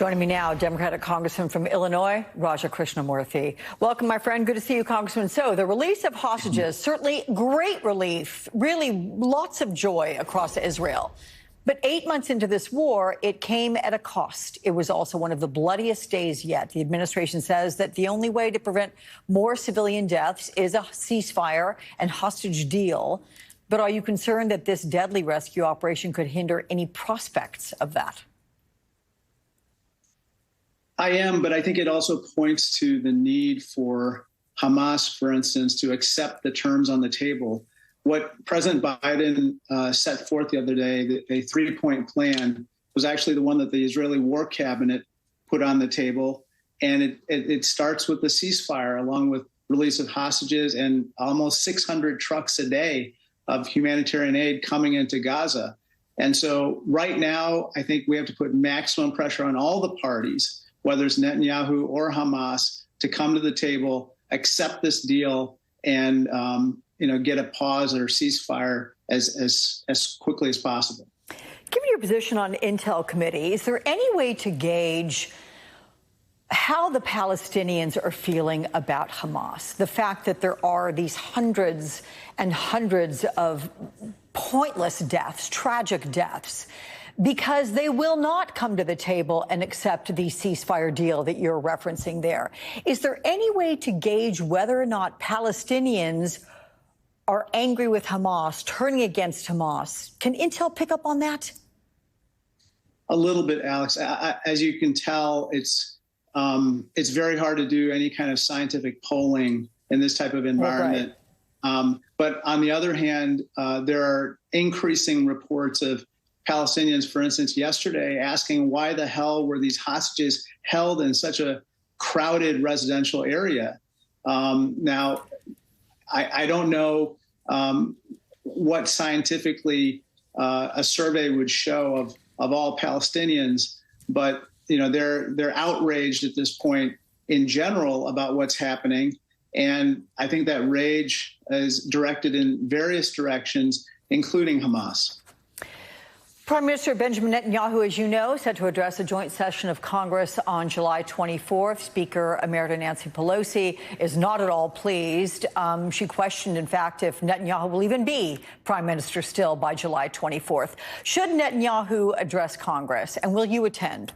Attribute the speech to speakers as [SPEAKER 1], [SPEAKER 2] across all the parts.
[SPEAKER 1] Joining me now, Democratic Congressman from Illinois, Raja Krishnamurthy. Welcome, my friend. Good to see you, Congressman. So the release of hostages, certainly great relief, really lots of joy across Israel. But 8 months into this war, it came at a cost. It was also one of the bloodiest days yet. The administration says that the only way to prevent more civilian deaths is a ceasefire and hostage deal. But are you concerned that this deadly rescue operation could hinder any prospects of that?
[SPEAKER 2] I am, but I think it also points to the need for Hamas, for instance, to accept the terms on the table. What President Biden set forth the other day, a three-point plan, was actually the one that the Israeli War Cabinet put on the table. And it starts with the ceasefire, along with release of hostages and almost 600 trucks a day of humanitarian aid coming into Gaza. And so right now, I think we have to put maximum pressure on all the parties, whether it's Netanyahu or Hamas, to come to the table, accept this deal, and get a pause or ceasefire as quickly as possible.
[SPEAKER 1] Given your position on Intel Committee, is there any way to gauge how the Palestinians are feeling about Hamas? The fact that there are these hundreds and hundreds of pointless deaths, tragic deaths, because they will not come to the table and accept the ceasefire deal that you're referencing there. Is there any way to gauge whether or not Palestinians are angry with Hamas, turning against Hamas? Can Intel pick up on that?
[SPEAKER 2] A little bit, Alex. As you can tell, it's very hard to do any kind of scientific polling in this type of environment. Right. But on the other hand, there are increasing reports of Palestinians, for instance, yesterday asking why the hell were these hostages held in such a crowded residential area. Now, I don't know what scientifically a survey would show of all Palestinians, but they're outraged at this point in general about what's happening. And I think that rage is directed in various directions, including Hamas.
[SPEAKER 1] Prime Minister Benjamin Netanyahu, as you know, set to address a joint session of Congress on July 24th. Speaker Emerita Nancy Pelosi is not at all pleased. She questioned, in fact, if Netanyahu will even be prime minister still by July 24th. Should Netanyahu address Congress, and will you attend?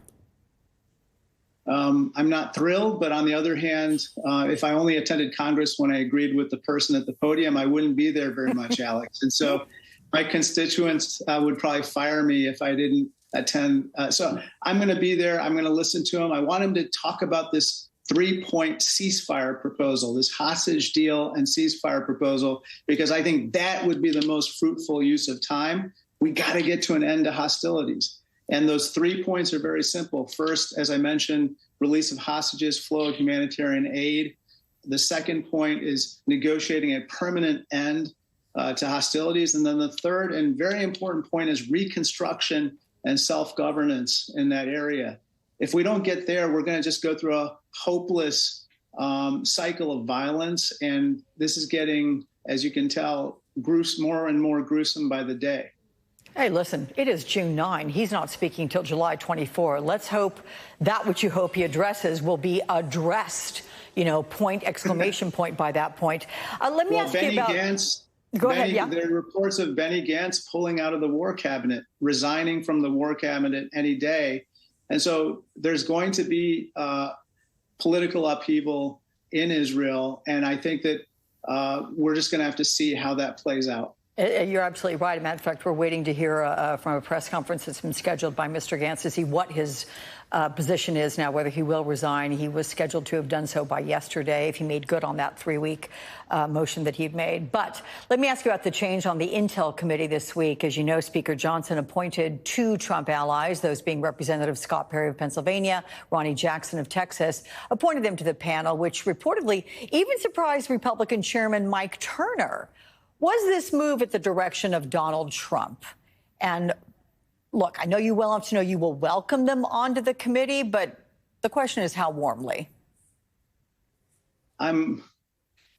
[SPEAKER 2] I'm not thrilled, but on the other hand, if I only attended Congress when I agreed with the person at the podium, I wouldn't be there very much, Alex. And so my constituents would probably fire me if I didn't attend. So I'm going to be there. I'm going to listen to him. I want him to talk about this three-point ceasefire proposal, this hostage deal and ceasefire proposal, because I think that would be the most fruitful use of time. We got to get to an end to hostilities. And those 3 points are very simple. First, as I mentioned, release of hostages, flow of humanitarian aid. The second point is negotiating a permanent end to hostilities. And then the third and very important point is reconstruction and self-governance in that area. If we don't get there, we're going to just go through a hopeless cycle of violence. And this is getting, as you can tell, more and more gruesome by the day.
[SPEAKER 1] Hey, listen, it is June 9. He's not speaking till July 24. Let's hope that which you hope he addresses will be addressed, point, exclamation point by that point. Let me ask you about...
[SPEAKER 2] Gantz,
[SPEAKER 1] Go ahead, yeah.
[SPEAKER 2] There are reports of Benny Gantz pulling out of the War Cabinet, resigning from the War Cabinet any day. And so there's going to be political upheaval in Israel. And I think that we're just going to have to see how that plays out.
[SPEAKER 1] You're absolutely right. As a matter of fact, we're waiting to hear from a press conference that's been scheduled by Mr. Gantz to see what his position is now, whether he will resign. He was scheduled to have done so by yesterday if he made good on that 3-week motion that he'd made. But let me ask you about the change on the Intel Committee this week. As you know, Speaker Johnson appointed 2 Trump allies, those being Representative Scott Perry of Pennsylvania, Ronnie Jackson of Texas, appointed them to the panel, which reportedly even surprised Republican Chairman Mike Turner. Was this move at the direction of Donald Trump? And look, I know you well enough to know you will welcome them onto the committee, but the question is how warmly?
[SPEAKER 2] I'm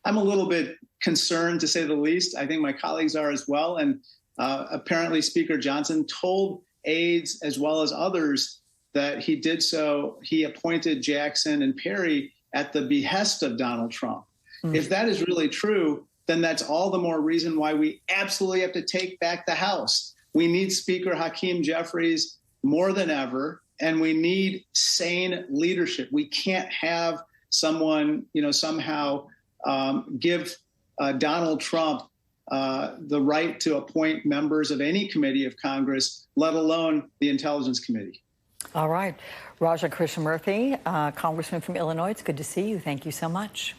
[SPEAKER 2] a little bit concerned, to say the least. I think my colleagues are as well. And apparently Speaker Johnson told aides as well as others that he did so, he appointed Jackson and Perry at the behest of Donald Trump. If that is really true, then that's all the more reason why we absolutely have to take back the House. We need Speaker Hakeem Jeffries more than ever, and we need sane leadership. We can't have someone, somehow give Donald Trump the right to appoint members of any committee of Congress, let alone the Intelligence Committee.
[SPEAKER 1] All right. Raja Krishnamurthy, Congressman from Illinois, it's good to see you. Thank you so much.